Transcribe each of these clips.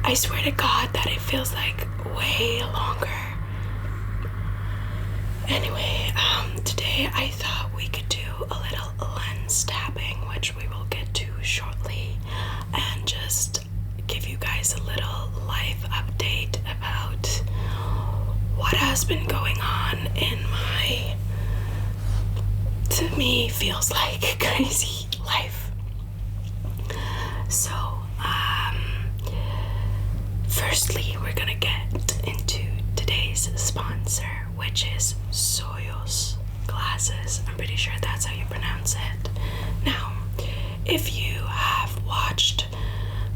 I swear to God that it feels like way longer. Anyway, today I thought we could do a little lens tapping, which we will get to shortly, and just give you guys a little life update about what has been going on in my, to me, feels like crazy life. So, firstly, we're gonna get into today's sponsor, which is Soyos glasses. I'm pretty sure that's how you pronounce it. Now, if you have watched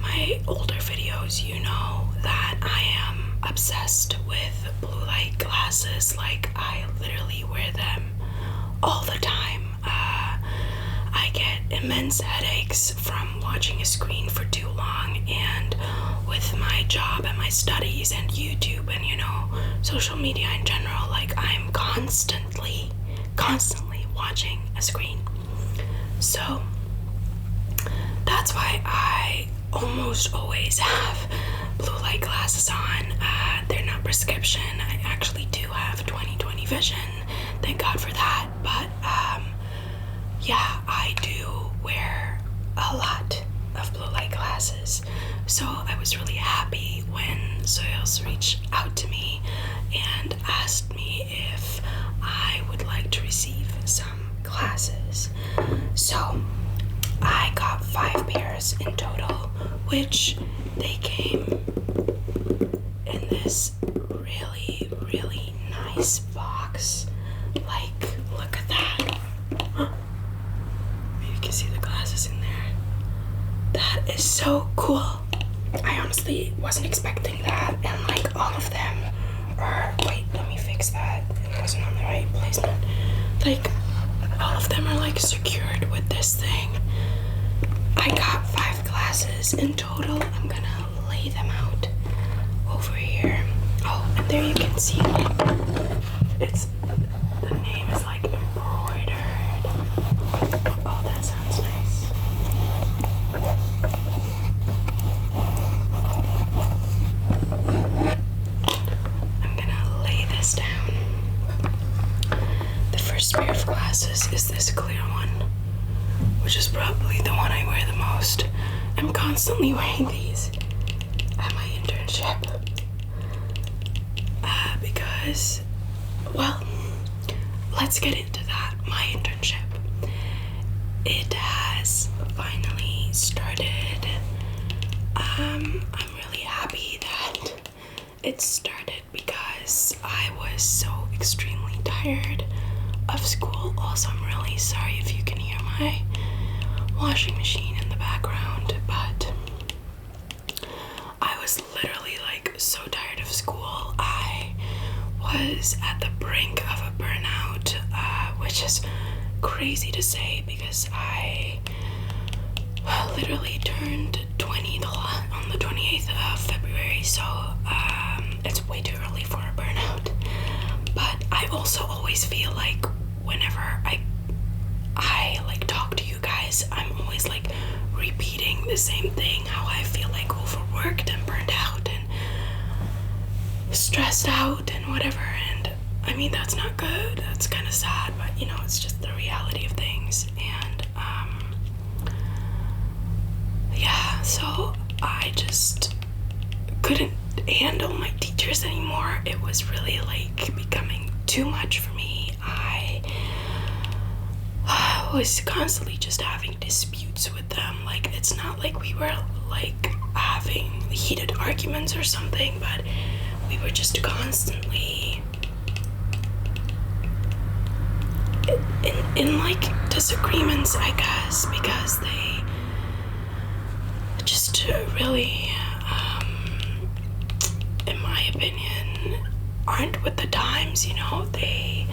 my older videos, you know that I am obsessed with blue light glasses. Like, I literally wear them all the time. I get immense headaches from watching a screen for too long, and with my job and my studies and YouTube and, you know, social media in general, like, I'm constantly watching a screen. So that's why I almost always have blue light glasses on. They're not prescription. I actually do have 20/20 vision. Thank God for that. But yeah, I do wear a lot of blue light glasses. So I was really happy when Soyos reached out to me and asked me if I would like to receive some glasses. So I got 5 pairs in total, which they came in this really, really nice box. Like, look at that. Maybe you can see the glasses in there. That is so cool. I honestly wasn't expecting that, and like all of them are, wait, let me fix that. It wasn't on the right placement. Like, all of them are like secured with this thing. I got 5 glasses in total. I'm gonna lay them out over here. Oh, and there you can see it's, the name is like embroidered. Oh, that sounds nice. I'm gonna lay this down. The first pair of glasses is this clear one, which is probably the one I wear the most. I'm constantly wearing these at my internship. Because, well, let's get into that. My internship. It has finally started. I'm really happy that it started because I was so extremely tired of school. Also, I'm really sorry if you can hear my washing machine in the background, but I was literally like so tired of school. I was at the brink of a burnout, which is crazy to say because I literally turned 20 on the 28th of February, so it's way too early for a burnout. But I also always feel like whenever I like talk to you guys, I'm always like repeating the same thing, how I feel like overworked and burned out and stressed out and whatever. And I mean, that's not good. That's kind of sad, but you know, it's just the reality of things. And yeah, so I just couldn't handle my teachers anymore. It was really like becoming too much for me. I was constantly just having disputes with them. Like, it's not like we were like having heated arguments or something, but we were just constantly in like disagreements, I guess, because they just really, in my opinion, aren't with the times, you know. They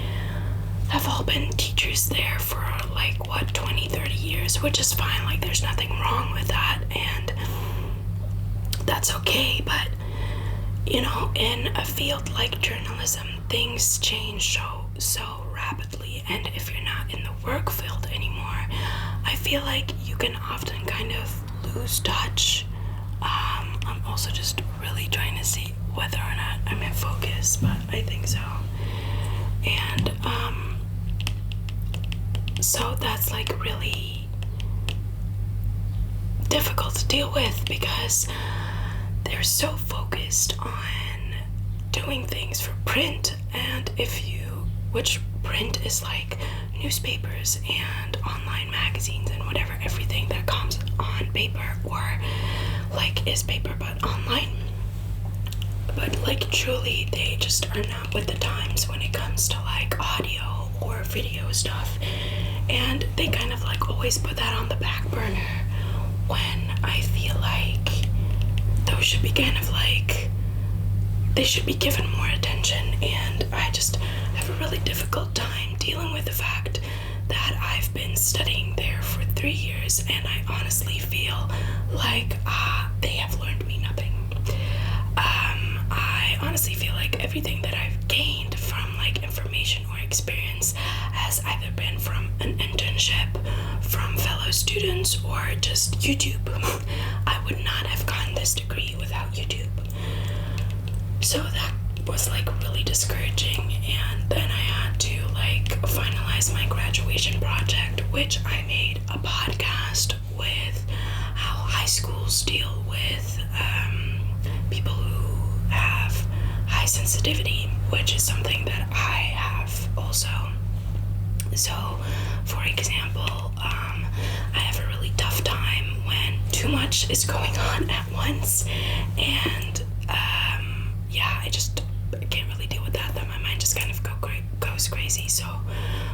have all been teachers there for like, what, 20-30 years, which is fine. Like, there's nothing wrong with that, and that's okay. But you know, in a field like journalism, things change so rapidly, and if you're not in the work field anymore, I feel like you can often kind of lose touch. I'm also just So that's like really difficult to deal with because they're so focused on doing things for print, and which print is like newspapers and online magazines and whatever, everything that comes on paper or like is paper but online. But like truly they just are not with the times when it comes to like audio or video stuff, and they kind of like always put that on the back burner when I feel like those should be kind of like, they should be given more attention. And I just have a really difficult time dealing with the fact that I've been studying there for 3 years and I honestly feel like they have learned me nothing. I honestly feel like everything that I've gained from like information or experience has either been from an internship, from fellow students, or just YouTube. I would not have gotten this degree without YouTube. So that was like really discouraging, and then I had to like finalize my graduation project, which I made a podcast with how high schools deal with people who have high sensitivity, which is something that I have also. So, for example, I have a really tough time when too much is going on at once, and yeah, I can't really deal with that. That my mind just kind of goes crazy. So,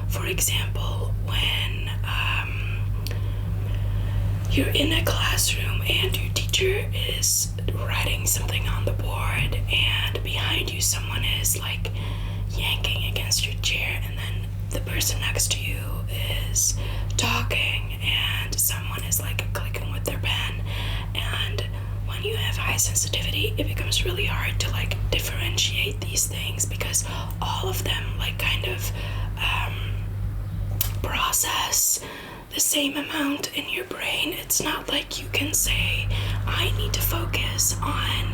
for example, when you're in a classroom and your teacher is writing something on the board, and behind you someone is like yanking against your chair, and then the person next to you is talking and someone is like clicking with their pen, and when you have high sensitivity it becomes really hard to like differentiate these things because all of them like kind of process the same amount in your brain. It's not like you can say I need to focus on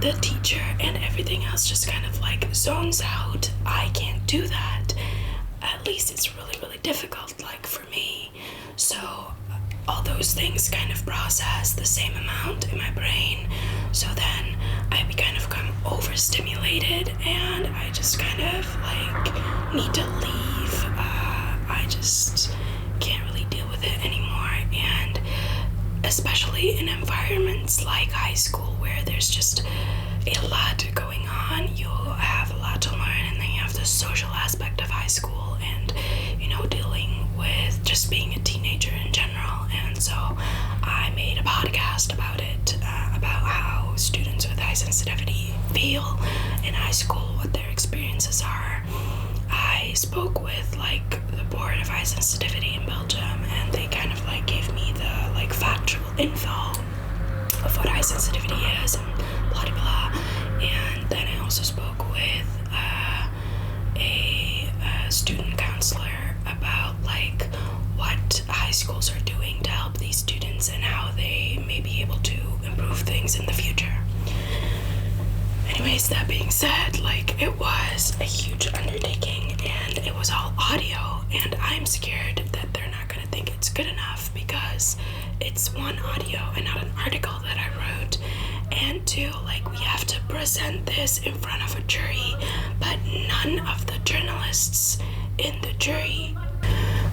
the teacher and everything else just kind of like zones out. I can't do that. At least it's really, really difficult, like for me. So all those things kind of process the same amount in my brain. So then I kind of become overstimulated and I just kind of like need to leave. I just can't really deal with it anymore. And especially in environments like high school where there's just a lot going on, you'll have a lot to learn, and then you have the social aspect of high school and, you know, dealing with just being a teenager in general. And so I made a podcast about it, about how students with high sensitivity feel in high school, what their experiences are. I spoke with like the board of high sensitivity in Belgium, and they kind of like gave me the like factual info of what high sensitivity is and blah blah blah. And then I also spoke with a student counselor about like what high schools are doing to help these students and how they may be able to improve things in the future. Anyways, that being said, like it was a huge undertaking and it was all audio, and I'm scared that they're not gonna think it's good enough because it's one, audio and not an article that I wrote, and two, like we have to present this in front of a jury, but none of the journalists in the jury,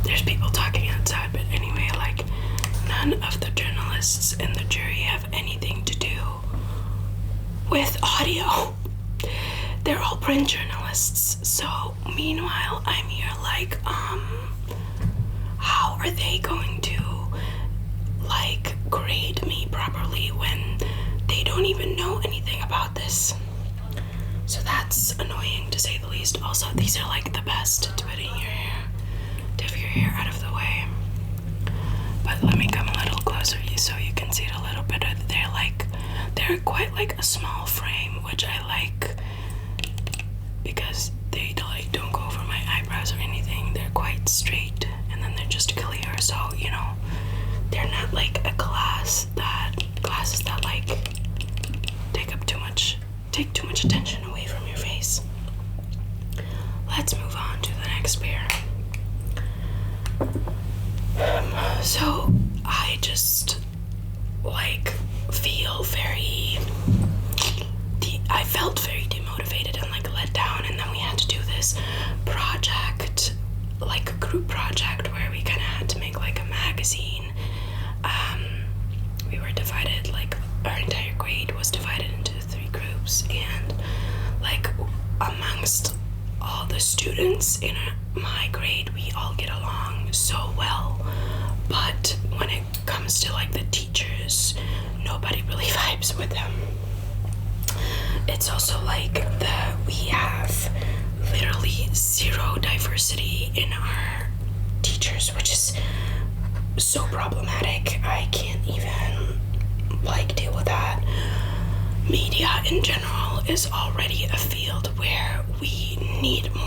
there's people talking outside, but anyway, like none of the journalists in the jury have anything to do with audio. They're all print journalists. So meanwhile I'm here like how are they going to like grade me properly when they don't even know anything about this? So that's annoying to say the least. Also, these are like the best to put in your hair, to have your hair out of the way. But let me come a little closer so you can see it a little better. They're quite like a small frame, which I like because they like don't go over my eyebrows or anything. They're quite straight and then they're just clear, so you know they're not like a glasses that like take too much attention away from your face. Let's move on to the next pair. students in my grade, we all get along so well, but when it comes to like the teachers, nobody really vibes with them. It's also like we have literally zero diversity in our teachers, which is so problematic. I can't even like deal with that. Media in general is already a field where we need more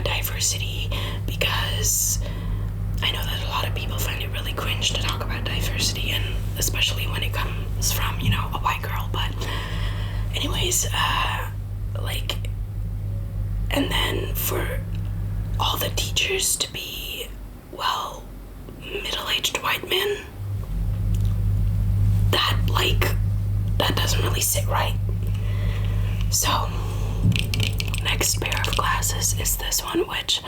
diversity, because I know that a lot of people find it really cringe to talk about diversity, and especially when it comes from, you know, a white girl. But anyways, like, and then for all the teachers to be, well, middle-aged white men, that doesn't really sit right. So next pair of glasses is this one, which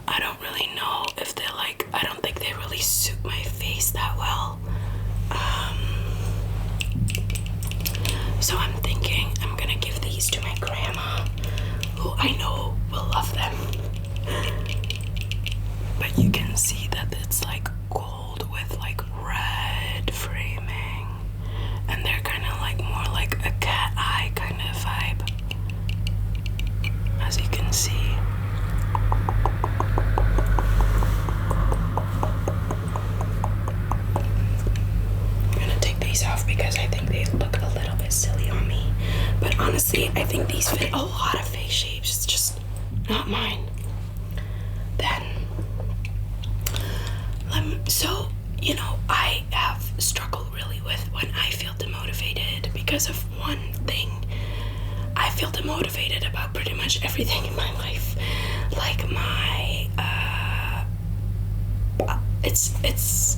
I don't really know if they're like, I don't think they really suit my face that well. So I'm thinking I'm gonna give these to my grandma, who I know will love them. But you can see that it's like gold with like red framing, and they're kind of like more like a cat eye kind of vibe, as you can see. I'm gonna take these off because I think they look a little bit silly on me, but honestly I think these fit a lot of face shapes. It's just not mine. Then so, you know, I have struggled really with when I feel demotivated because of one thing. I feel demotivated about pretty much everything in my life. Like my, it's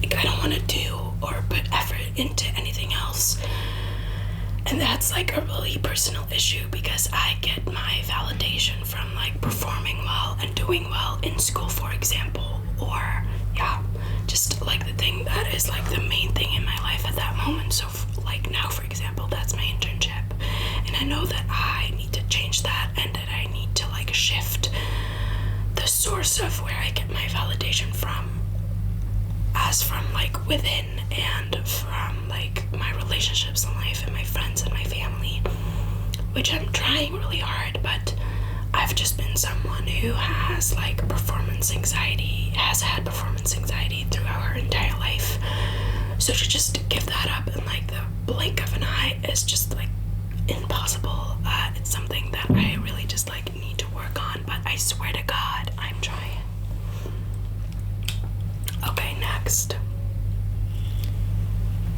like I don't want to do or put effort into anything else. And that's like a really personal issue, because I get my validation from like performing well and doing well in school, for example, or yeah, just like the thing that is like the main thing in my life at that moment. So like now, for example, that's my internship, and I know that I need to change that, and that I need to like shift the source of where I get my validation from, as from like within and from like my relationships in life and my friends and my family, which I'm trying really hard. But I've just been someone who has like performance anxiety, has had performance anxiety throughout her entire life. So to just give that up in like the blink of an eye is just like impossible. It's something that I really just like need to work on, but I swear to God, I'm trying. Okay, next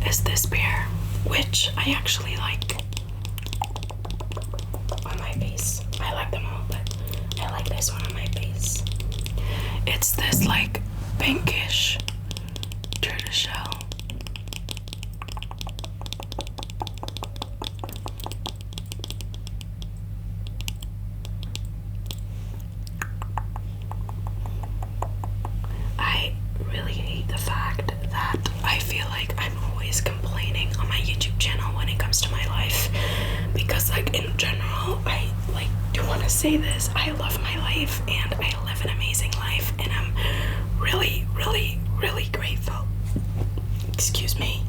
is this pair, which I actually like on my face. I like them all, but I like this one on my face. It's this like pinkish tortoiseshell. I really hate the fact that I feel like I'm always complaining on my YouTube channel when it comes to my life, because like in general, I like do want to say this, I love my life and I live an amazing life, and I'm really, really, really grateful. Excuse me.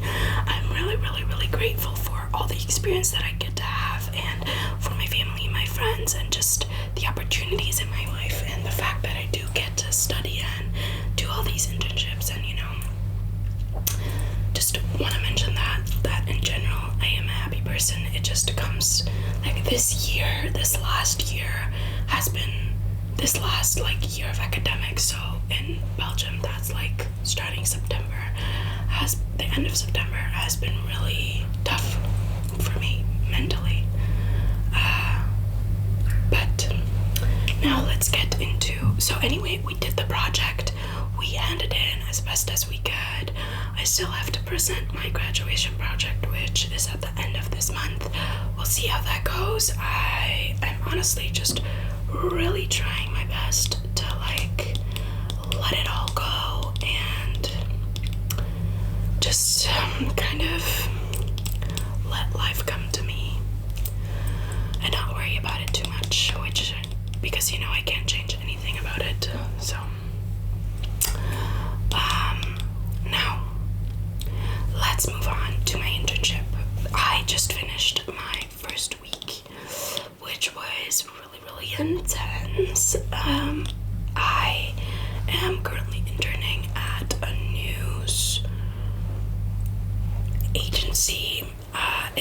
I'm really, really, really grateful for all the experience that I get to have, and for my family, my friends, and just the opportunities in my life, and the fact that I do get to study and do all these internships. And you know, just want to mention that in general, I am a happy person. It just comes like this last year has been, this last like year of academics. So in Belgium, that's like starting September, the end of September has been really tough for me mentally. But now let's get into, so anyway, we did the project, we handed in as best as we could. I still have to present my graduation project, which is at the end of this month. We'll see how that goes. I'm honestly just really trying my best to like let it all go and just kind of let life come to me and not worry about it too much, which, because you know,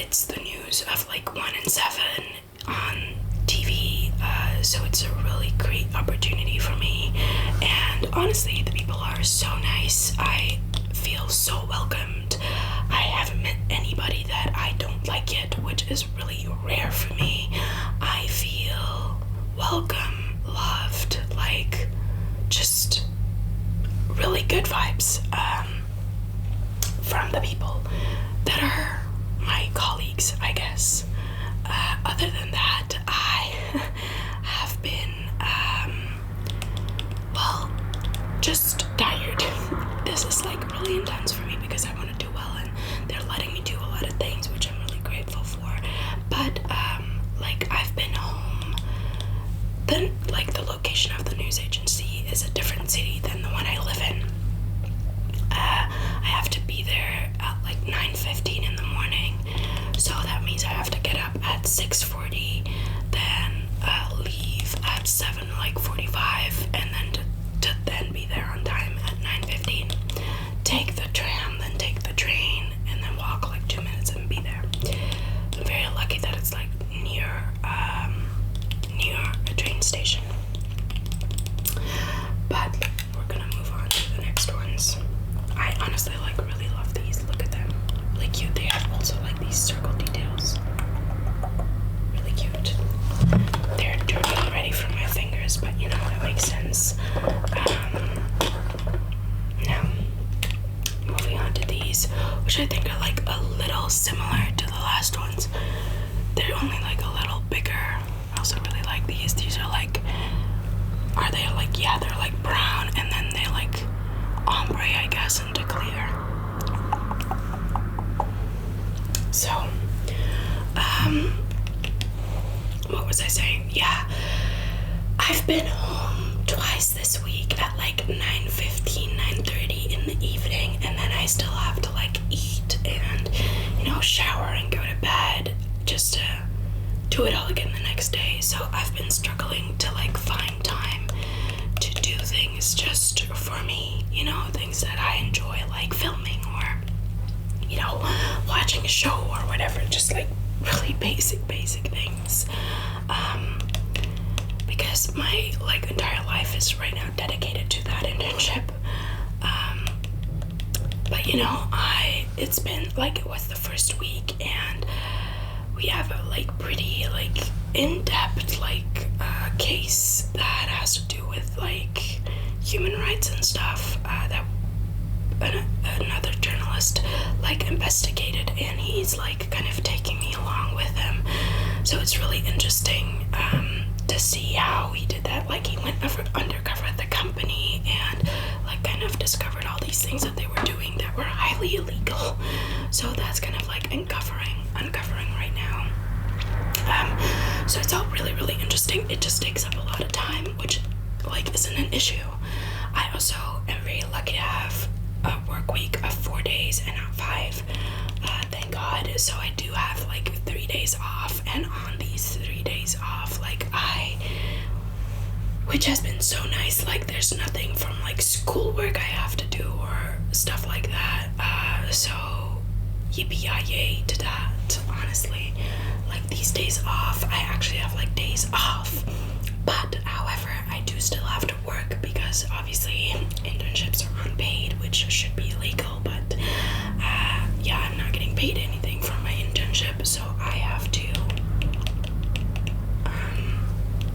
it's the news of like 1 in 7 on TV, so it's a really great opportunity for me. And honestly, the people are so nice. I feel so welcomed. I haven't met anybody that I don't like yet, which is really rare for me. I feel welcome, loved, like just really good vibes from the people that are my colleagues, I guess. Other than that, I have been, well, just tired. This is like really intense for me because I want to do well and they're letting me do a lot of things, which I'm really grateful for. But, like, I've been home. Then, like, the location of the news agency is a different city than the one I live in. I have to be there at like 9:15 in the morning, so that means I have to get up at 6:40, then leave at 7:45, and then to then be there on time at 9:15. Take the tram, then take the train, and then walk like 2 minutes and be there. I'm very lucky that it's like near a train station. But we're gonna move on to the next ones. I honestly like really love these. Look at them. Really cute. They have also like these circle details. Really cute. They're dirty already from my fingers, but you know, that makes sense. Now, moving on to these, which I think are like a little similar to the last ones. They're only like a little bigger. I also really like these. These are like, are they like, yeah, they're like brown, and then they like ombre, I guess, into clear. So, what was I saying? Yeah, I've been home twice this week at like 9:15, 9:30 in the evening, and then I still have to like eat and, you know, shower and go to bed just to do it all again the next day. So I've been struggling to like find time to do things just for me, you know, things that I enjoy, like filming or, you know, watching a show or whatever, just like really basic things. Because my like entire life is right now dedicated to that internship. But you know, it's been like, it was the first week, and we have a like pretty like in-depth like case that has to do with like human rights and stuff that another journalist like investigated, and he's like kind of taking me along with him. So it's really interesting to see how he did that. Like, he went undercover at the company and like kind of discovered all these things that they were doing that were highly illegal. So that's kind of like uncovering right now. So it's all really interesting. It just takes up a lot of time, which like isn't an issue. I also am very lucky to have a work week of 4 days and not 5. Thank God. So I do have like 3 days off, and on these 3 days off, like which has been so nice. Like, there's nothing from like schoolwork I have to do or stuff like that. So yippee-yay to that, honestly. Like, these days off, I actually have like days off. But however, I do still have to work because obviously internships are unpaid, which should be illegal. But yeah, I'm not getting paid anything from my internship, so I have to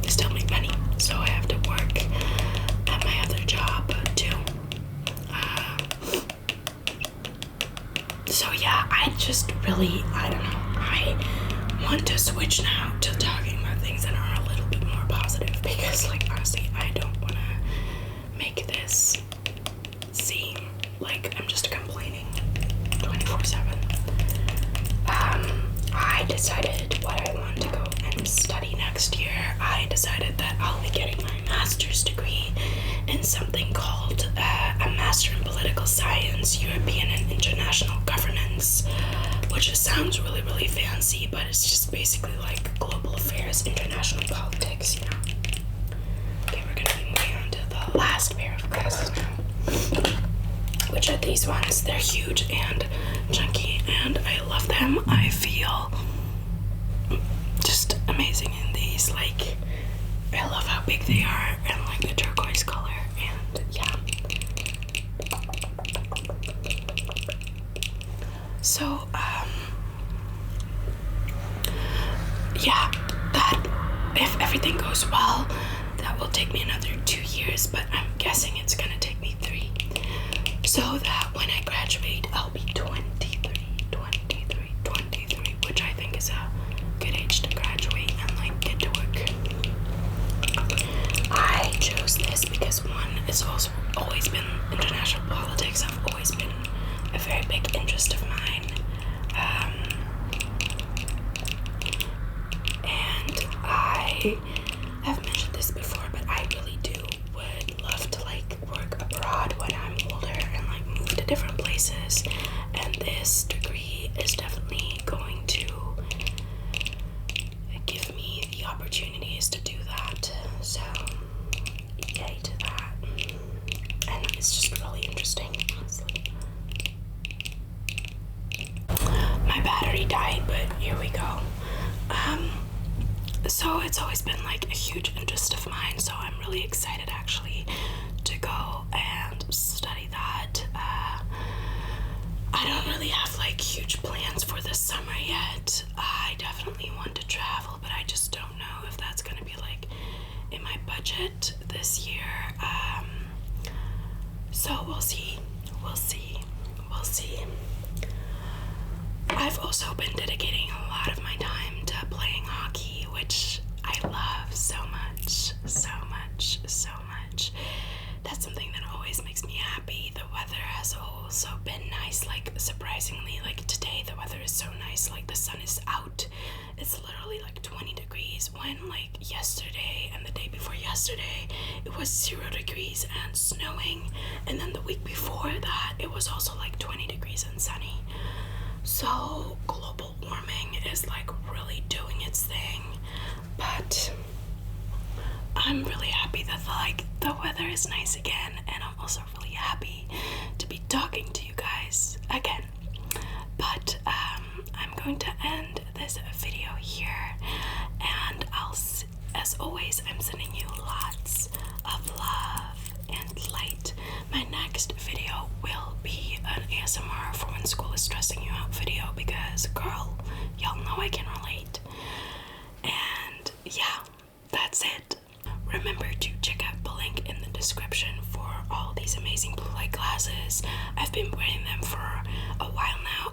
still make money. So I have to work at my other job too. So yeah, I just really, I don't know, I want to switch now to talking about things that are a little bit more positive, because like honestly, I don't want to make this seem like I'm just complaining 24/7. I decided what I want to go and study next year. I decided that I'll be getting my master's degree in something called a Master in Political Science, European and International Governance, which just sounds really fancy, but it's just basically like global affairs, international politics, you know. Okay, we're gonna be moving on to the last pair of glasses now, which are these ones. They're huge and chunky, and I love them. I feel amazing in these. Like, I love how big they are and like the turquoise color, and yeah. So, yeah, that if everything goes well, that will take me another 2 years, but I'm guessing it's gonna take me 3. So that when I graduate, I'll be 23, which I think is a good age to graduate and like get to work. I chose this because one, it's also always been international politics. I've always been a very big interest of mine. And I have mentioned this before, but I really would love to like work abroad when I'm older and like move to different places. And this degree is definitely going to give me the opportunities to do that. So yay to that. And it's just really interesting, honestly. My battery died, but here we go. So it's always been like a huge interest of mine, so I'm really excited actually to go and study that. I don't really have like huge plans for this summer yet. I definitely want to travel, but I just don't know if that's gonna be like in my budget this year. So we'll see. I've also been dedicating a lot of my time to playing hockey, which I love so much. That's something that always makes me happy. The weather has also been nice, like surprisingly, like today the weather is so nice, like the sun is out. It's literally like 20 degrees when like yesterday and the day before yesterday it was 0 degrees and snowing, and then the week before that it was also like 20 degrees and sunny. So global warming is like really doing its thing, but I'm really happy that like the weather is nice again, and I'm also really happy to be talking to you guys again. But I'm going to end this video here, and as always, I'm sending you lots of love and light. My next video will be an ASMR for when school is stressing you out video, because girl, y'all know I can relate. And yeah, that's it. Remember to check out the link in the description for all these amazing blue light glasses. I've been wearing them for a while now,